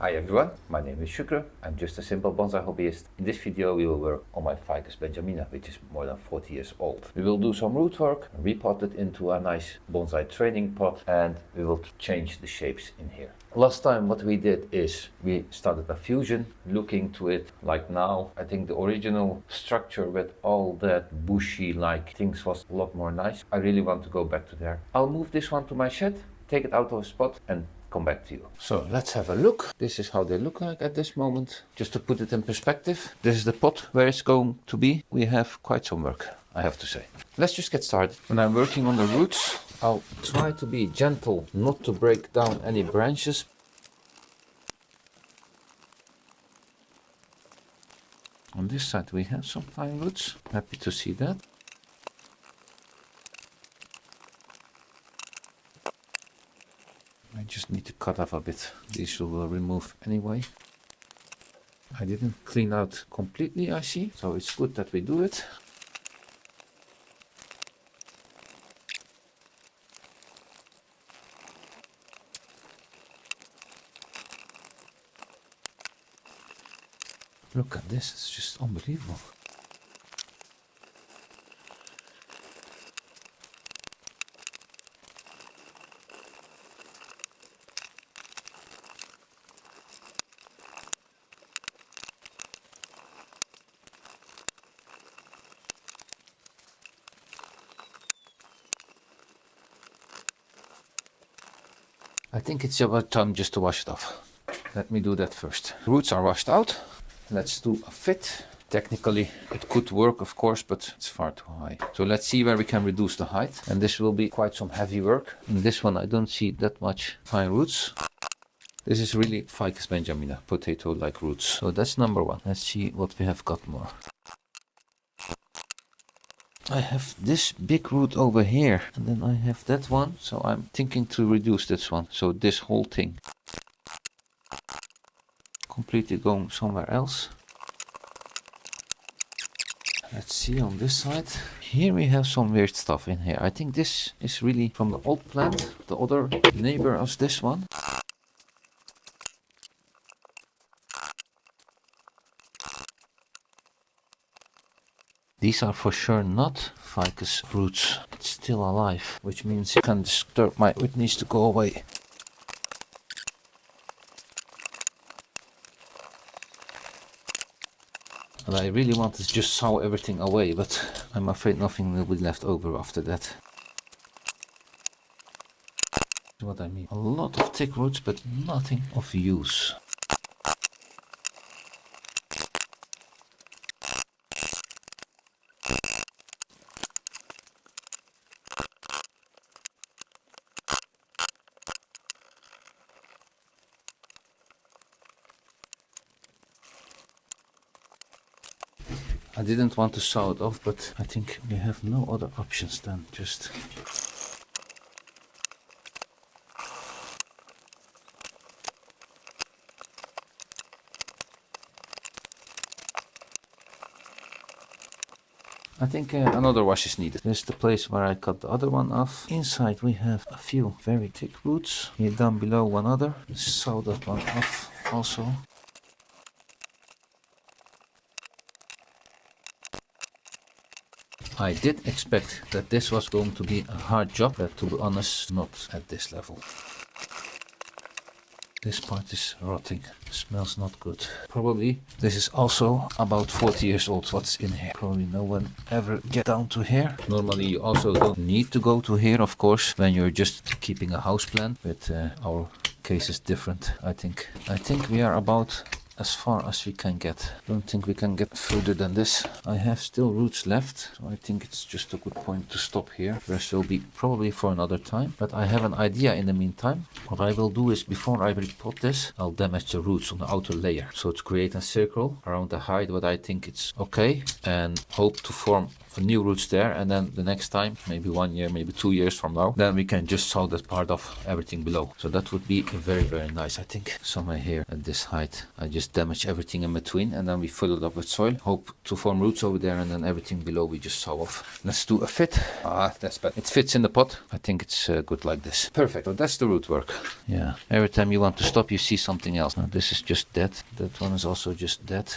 Hi everyone, my name is Sucre. I'm just a simple bonsai hobbyist. In this video we will work on my Ficus Benjamina, which is more than 40 years old. We will do some root work, repot it into a nice bonsai training pot, and we will change the shapes in here. Last time what we did is we started a fusion, looking to it like now. I think the original structure with all that bushy like things was a lot more nice. I really want to go back to there. I'll move this one to my shed, take it out of a spot and come back to you. So let's have a look. This is how they look like at this moment. Just to put it in perspective, this is the pot where it's going to be. We have quite some work, I have to say. Let's just get started. When I'm working on the roots, I'll try to be gentle, not to break down any branches. On this side we have some fine roots. Happy to see that. I just need to cut off a bit. These we will remove anyway. I didn't clean out completely, I see, so it's good that we do it. Look at this, it's just unbelievable. I think it's about time just to wash it off. Let me do that first. Roots are washed out. Let's do a fit. Technically it could work, of course, but it's far too high. So let's see where we can reduce the height. And this will be quite some heavy work. In this one I don't see that much fine roots. This is really Ficus Benjamina, potato-like roots. So that's number one. Let's see what we have got more. I have this big root over here, and then I have that one, so I'm thinking to reduce this one, so this whole thing completely going somewhere else. Let's see on this side. Here we have some weird stuff in here. I think this is really from the old plant, the other neighbor as this one. These are for sure not ficus roots. It's still alive, which means it can disturb it needs to go away. And I really want to just saw everything away, but I'm afraid nothing will be left over after that. That's what I mean. A lot of thick roots, but nothing of use. I didn't want to saw it off, but I think we have no other options than just... I think another wash is needed. This is the place where I cut the other one off. Inside we have a few very thick roots. Here down below one other. Saw that one off also. I did expect that this was going to be a hard job, but to be honest, not at this level. This part is rotting, smells not good. Probably this is also about 40 years old, what's in here. Probably no one ever get down to here. Normally you also don't need to go to here, of course, when you're just keeping a house plant, but our case is different, I think. I think we are about as far as we can get. Don't think we can get further than this. I have still roots left, so I think it's just a good point to stop here. The rest will be probably for another time, but I have an idea in the meantime. What I will do is, before I repot this, I'll damage the roots on the outer layer, so to create a circle around the height what I think it's okay, and hope to form new roots there, and then the next time, maybe 1 year, maybe 2 years from now, then we can just saw that part of everything below. So that would be very, very nice. I think somewhere here at this height, I just just damage everything in between, and then we fill it up with soil, hope to form roots over there, and then everything below we just saw off. Let's do a fit. That's better. It fits in the pot. I think it's good like this. Perfect. So that's the root work. Yeah. Every time you want to stop, you see something else. Now this is just dead. That one is also just dead.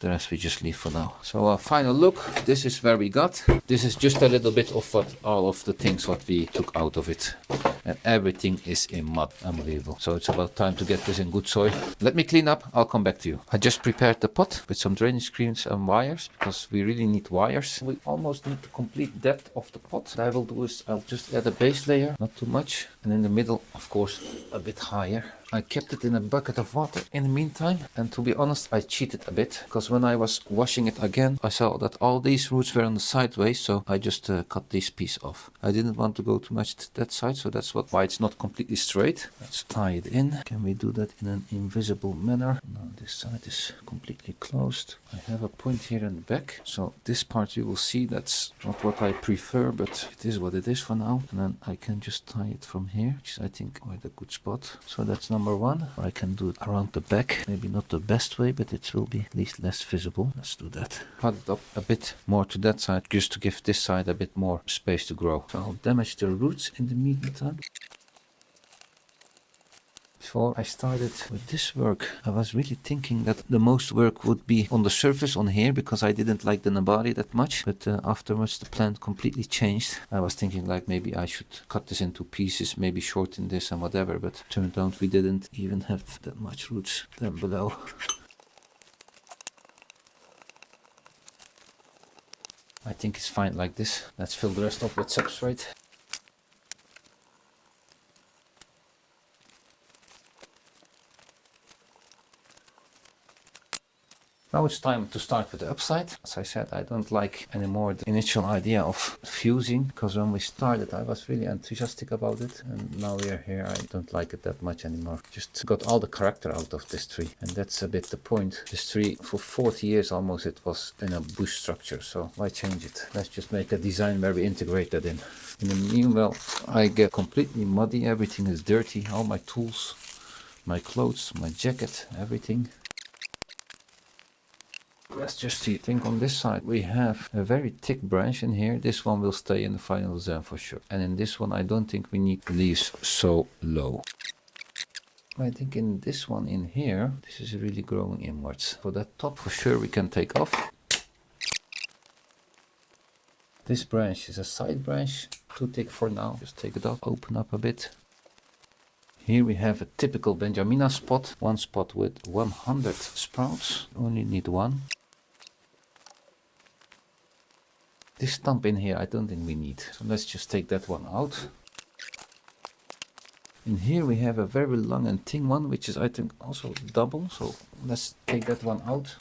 The rest we just leave for now. So final look, this is where we got. This is just a little bit of what all of the things what we took out of it. And everything is in mud. Unbelievable. So it's about time to get this in good soil. Let me clean up, I'll come back to you. I just prepared the pot with some drainage screens and wires, because we really need wires. We almost need the complete depth of the pot. What I will do is I'll just add a base layer, not too much. And in the middle, of course, a bit higher. I kept it in a bucket of water in the meantime, and to be honest, I cheated a bit, because when I was washing it again, I saw that all these roots were on the sideways, so I just cut this piece off. I didn't want to go too much to that side, so that's why it's not completely straight. Let's tie it in. Can we do that in an invisible manner? No, this side is completely closed. I have a point here in the back, so this part you will see, that's not what I prefer, but it is what it is for now. And then I can just tie it from here, which is I think quite a good spot. So that's number one. I can do it around the back, maybe not the best way, but it will be at least less visible. Let's do that. Cut it up a bit more to that side, just to give this side a bit more space to grow. So I'll damage the roots in the meantime. Before I started with this work, I was really thinking that the most work would be on the surface on here, because I didn't like the nabari that much, but afterwards the plant completely changed. I was thinking like maybe I should cut this into pieces, maybe shorten this and whatever, but turned out we didn't even have that much roots down below. I think it's fine like this. Let's fill the rest up with substrate. Now it's time to start with the upside. As I said, I don't like anymore the initial idea of fusing, because when we started I was really enthusiastic about it, and now we are here, I don't like it that much anymore. Just got all the character out of this tree, and that's a bit the point. This tree for 40 years almost it was in a bush structure, so why change it? Let's just make a design where we integrate that in. In the meanwhile I get completely muddy, everything is dirty, all my tools, my clothes, my jacket, everything. Let's just see. I think on this side we have a very thick branch in here. This one will stay in the final design for sure. And in this one I don't think we need leaves so low. I think in this one in here, this is really growing inwards. So that top for sure we can take off. This branch is a side branch, too thick for now. Just take it off, open up a bit. Here we have a typical Benjamina spot. One spot with 100 sprouts. Only need one. This stump in here I don't think we need, so let's just take that one out. In here we have a very long and thin one, which is I think also double, so let's take that one out.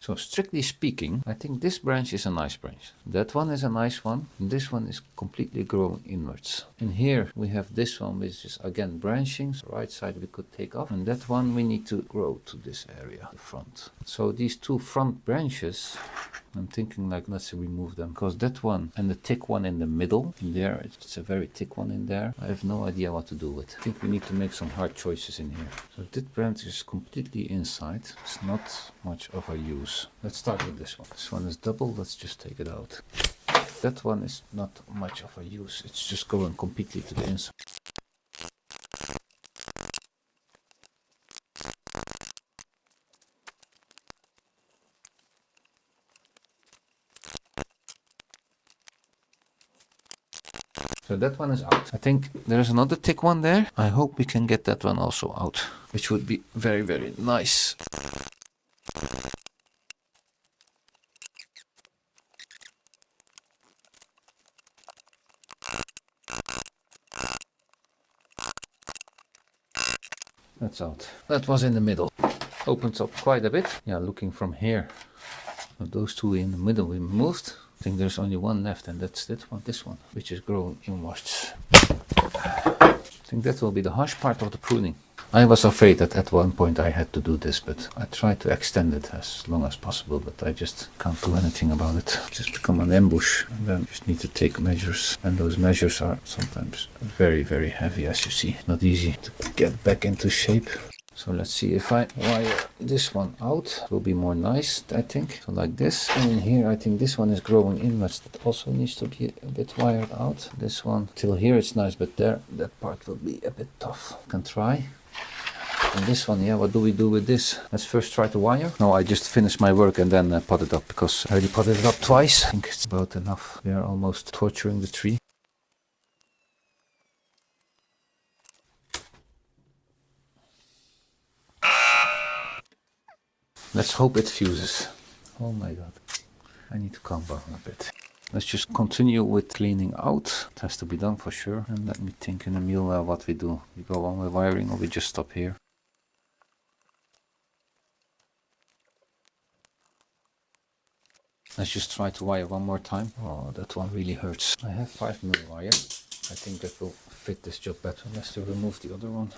So strictly speaking, I think this branch is a nice branch. That one is a nice one. And this one is completely growing inwards. And here we have this one, which is again branching. So right side we could take off. And that one we need to grow to this area, the front. So these two front branches, I'm thinking like let's remove them, because that one and the thick one in the middle, in there, it's a very thick one in there. I have no idea what to do with. I think we need to make some hard choices in here. So this branch is completely inside. It's not much of a use. Let's start with this one. This one is double. Let's just take it out. That one is not much of a use. It's just going completely to the inside. So that one is out. I think there's another thick one there. I hope we can get that one also out, which would be very, very nice. That's out. That was in the middle. Opens up quite a bit. Yeah, looking from here. Those two in the middle we moved. I think there's only one left, and that's this one, which is growing inwards. I think that will be the harsh part of the pruning. I was afraid that at one point I had to do this, but I tried to extend it as long as possible, but I just can't do anything about it. It's just become an ambush, and then you just need to take measures, and those measures are sometimes very, very heavy, as you see. Not easy to get back into shape. So let's see if I wire this one out. It will be more nice, I think. So like this. And in here, I think this one is growing inwards. That also needs to be a bit wired out. This one, till here it's nice, but there, that part will be a bit tough. Can try. And this one, yeah, what do we do with this? Let's first try to wire. No, I just finished my work and then pot it up, because I already potted it up twice. I think it's about enough. We are almost torturing the tree. Let's hope it fuses. Oh my god. I need to calm down a bit. Let's just continue with cleaning out. It has to be done for sure. And let me think in the meanwhile what we do. We go on with wiring or we just stop here. Let's just try to wire one more time. Oh, that one really hurts. I have 5mm wire. I think that will fit this job better. Let's remove the other one.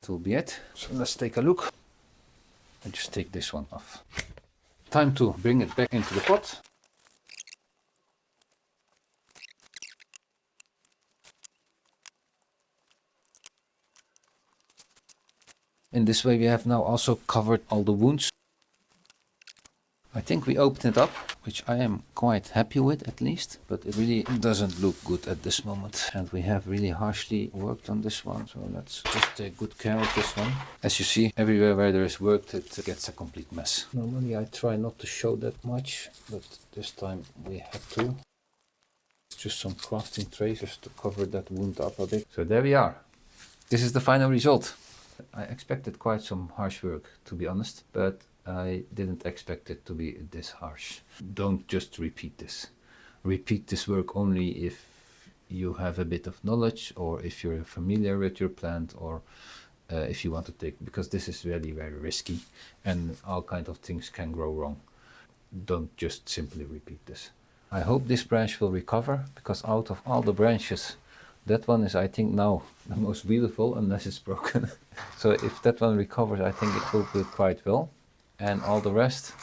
Will be it. So let's take a look. I just take this one off. Time to bring it back into the pot. In this way we have now also covered all the wounds. I think we opened it up, which I am quite happy with at least, but it really doesn't look good at this moment. And we have really harshly worked on this one, so let's just take good care of this one. As you see, everywhere where there is work, it gets a complete mess. Normally I try not to show that much, but this time we have to. It's just some crafting trays just to cover that wound up a bit. So there we are. This is the final result. I expected quite some harsh work, to be honest, but I didn't expect it to be this harsh. Don't just repeat this. Repeat this work only if you have a bit of knowledge, or if you're familiar with your plant, or if you want to take, because this is really very risky and all kinds of things can go wrong. Don't just simply repeat this. I hope this branch will recover, because out of all the branches, that one is, I think, now the most beautiful, unless it's broken. So if that one recovers, I think it will do quite well. And all the rest,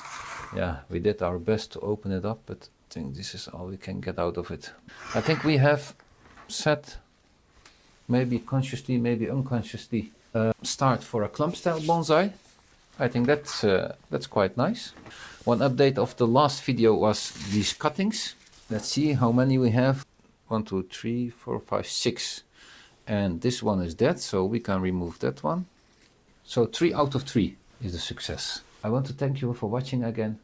yeah, we did our best to open it up, but I think this is all we can get out of it. I think we have set, maybe consciously, maybe unconsciously, start for a clump style bonsai. I think that's quite nice. One update of the last video was these cuttings. Let's see how many we have. 1, 2, 3, 4, 5, 6. And this one is dead, so we can remove that one. So 3 out of 3 is a success. I want to thank you for watching again.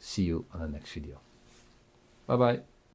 See you on the next video. Bye bye.